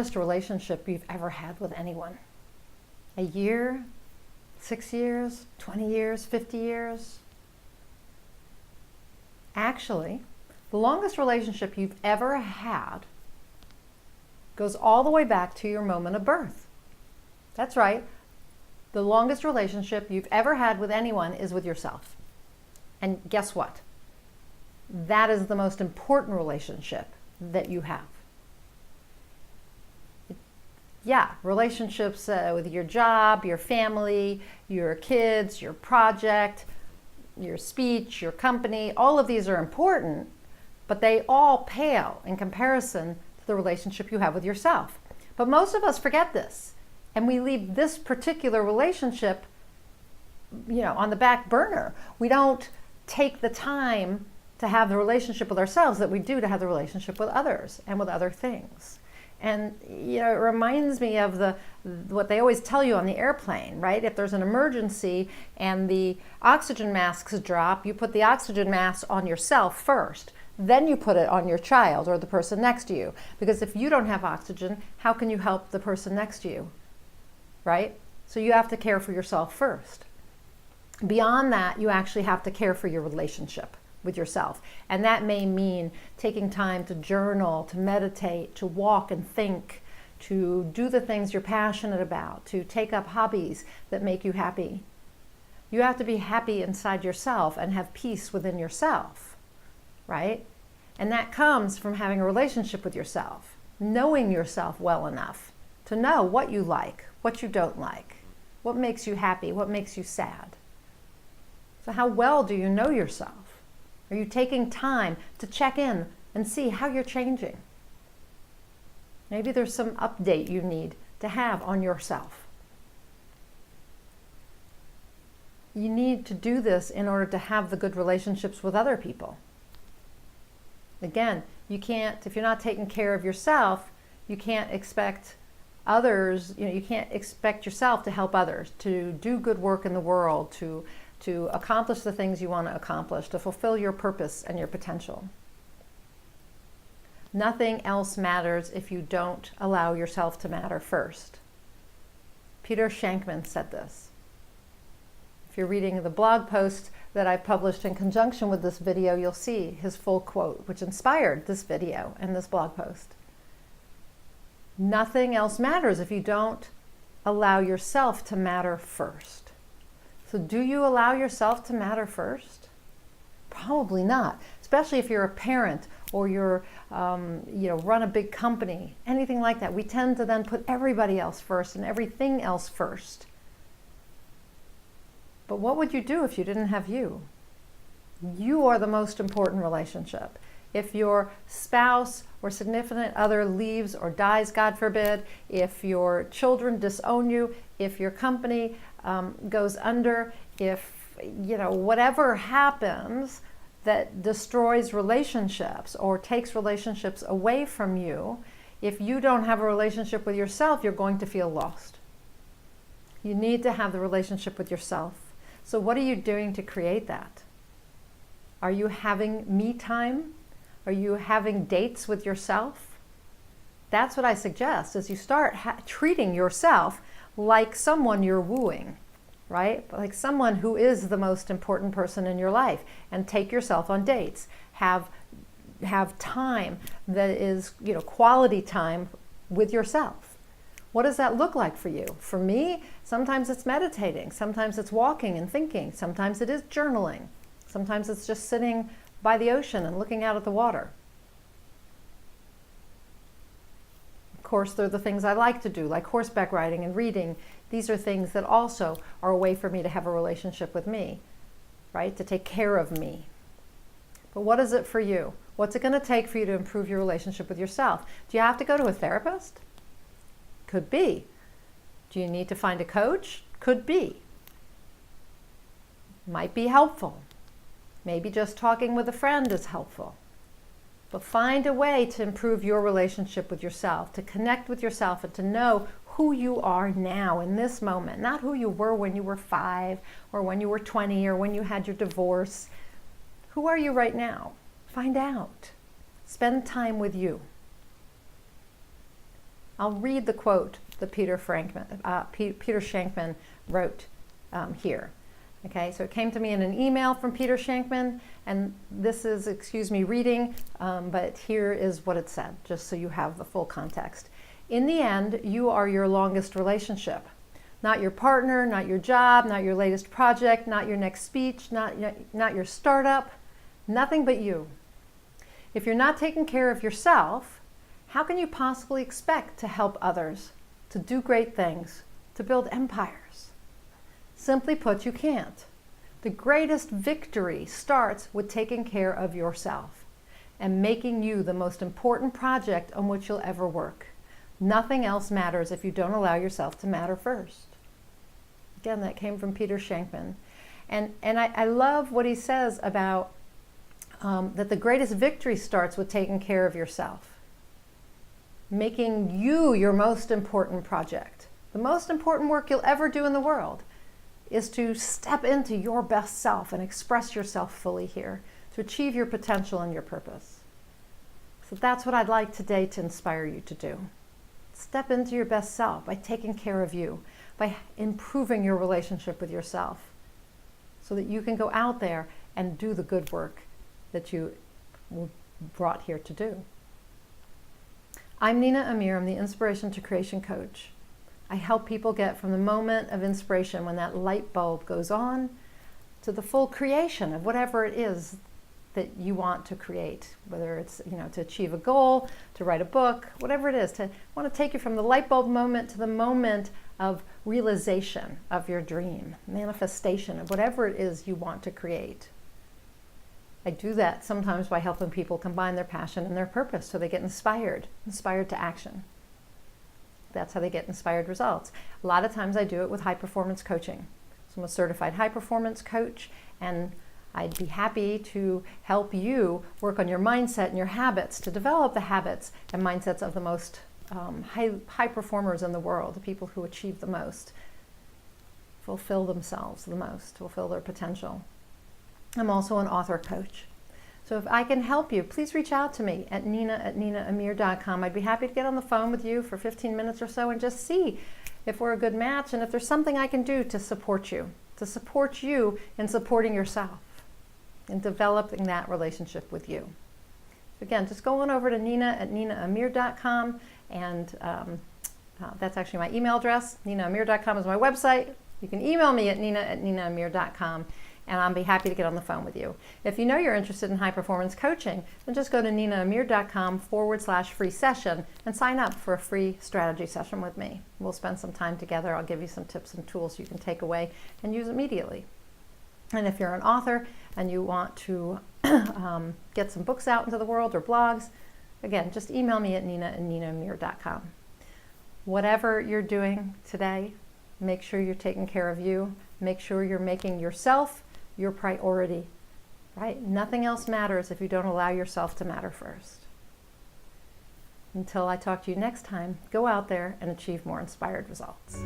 longest relationship you've ever had with anyone? A year? 6 years? 20 years? 50 years? Actually, the longest relationship you've ever had goes all the way back to your moment of birth. That's right. The longest relationship you've ever had with anyone is with yourself. And guess what? That is the most important relationship that you have. Yeah, relationships with your job, your family, your kids, your project, your speech, your company, all of these are important, but they all pale in comparison to the relationship you have with yourself. But most of us forget this, and we leave this particular relationship, on the back burner. We don't take the time to have the relationship with ourselves that we do to have the relationship with others and with other things. And it reminds me of what they always tell you on the airplane, right? If there's an emergency and the oxygen masks drop, you put the oxygen mask on yourself first. Then you put it on your child or the person next to you. Because if you don't have oxygen, how can you help the person next to you, right? So you have to care for yourself first. Beyond that, you actually have to care for your relationship with yourself. And that may mean taking time to journal, to meditate, to walk and think, to do the things you're passionate about, to take up hobbies that make you happy. You have to be happy inside yourself and have peace within yourself, right? And that comes from having a relationship with yourself, knowing yourself well enough to know what you like, what you don't like, what makes you happy, what makes you sad. So how well do you know yourself? Are you taking time to check in and see how you're changing? Maybe there's some update you need to have on yourself. You need to do this in order to have the good relationships with other people. Again, you can't, if you're not taking care of yourself, you can't expect others, you can't expect yourself to help others, to do good work in the world, to accomplish the things you want to accomplish, to fulfill your purpose and your potential. Nothing else matters if you don't allow yourself to matter first. Peter Shankman said this. If you're reading the blog post that I published in conjunction with this video, you'll see his full quote, which inspired this video and this blog post. Nothing else matters if you don't allow yourself to matter first. So do you allow yourself to matter first? Probably not, especially if you're a parent or you're, run a big company, anything like that. We tend to then put everybody else first and everything else first. But what would you do if you didn't have you? You are the most important relationship. If your spouse or significant other leaves or dies, God forbid, if your children disown you, if your company goes under, if whatever happens that destroys relationships or takes relationships away from you, if you don't have a relationship with yourself, you're going to feel lost. You need to have the relationship with yourself. So what are you doing to create that? Are you having me time? Are you having dates with yourself? That's what I suggest, is you start treating yourself like someone you're wooing, right? Like someone who is the most important person in your life, and take yourself on dates. Have time that is, quality time with yourself. What does that look like for you? For me, sometimes it's meditating, sometimes it's walking and thinking, sometimes it is journaling, sometimes it's just sitting by the ocean and looking out at the water. Of course, there are the things I like to do, like horseback riding and reading. These are things that also are a way for me to have a relationship with me, right? To take care of me. But what is it for you? What's it going to take for you to improve your relationship with yourself? Do you have to go to a therapist? Could be. Do you need to find a coach? Could be. Might be helpful. Maybe just talking with a friend is helpful. But find a way to improve your relationship with yourself, to connect with yourself and to know who you are now in this moment, not who you were when you were 5 or when you were 20 or when you had your divorce. Who are you right now? Find out. Spend time with you. I'll read the quote that Peter Shankman wrote here. Okay, so it came to me in an email from Peter Shankman, and this is, excuse me, reading, but here is what it said, just so you have the full context. In the end, you are your longest relationship. Not your partner, not your job, not your latest project, not your next speech, not your startup, nothing but you. If you're not taking care of yourself, how can you possibly expect to help others, to do great things, to build empires? Simply put, you can't. The greatest victory starts with taking care of yourself and making you the most important project on which you'll ever work. Nothing else matters if you don't allow yourself to matter first. Again, that came from Peter Shankman. And I love what he says about that the greatest victory starts with taking care of yourself. Making you your most important project. The most important work you'll ever do in the world is to step into your best self and express yourself fully here, to achieve your potential and your purpose. So that's what I'd like today to inspire you to do. Step into your best self by taking care of you, by improving your relationship with yourself, so that you can go out there and do the good work that you were brought here to do. I'm Nina Amir. I'm the Inspiration to Creation Coach. I help people get from the moment of inspiration, when that light bulb goes on, to the full creation of whatever it is that you want to create, whether it's to achieve a goal, to write a book, whatever it is. I want to take you from the light bulb moment to the moment of realization of your dream, manifestation of whatever it is you want to create. I do that sometimes by helping people combine their passion and their purpose so they get inspired to action. That's how they get inspired results. A lot of times I do it with high performance coaching. So I'm a certified high performance coach, and I'd be happy to help you work on your mindset and your habits, to develop the habits and mindsets of the most high performers in the world, the people who achieve the most, fulfill themselves the most, fulfill their potential. I'm also an author coach. So if I can help you, please reach out to me at nina@ninaamir.com. I'd be happy to get on the phone with you for 15 minutes or so and just see if we're a good match and if there's something I can do to support you in supporting yourself, in developing that relationship with you. Again, just go on over to nina@ninaamir.com, and that's actually my email address. ninaamir.com is my website. You can email me at nina@ninaamir.com, and I'll be happy to get on the phone with you. If you know you're interested in high performance coaching, then just go to ninaamir.com/free session and sign up for a free strategy session with me. We'll spend some time together. I'll give you some tips and tools you can take away and use immediately. And if you're an author and you want to get some books out into the world or blogs, again, just email me at nina@ninaamir.com. Whatever you're doing today, make sure you're taking care of you. Make sure you're making yourself your priority, right? Nothing else matters if you don't allow yourself to matter first. Until I talk to you next time, go out there and achieve more inspired results.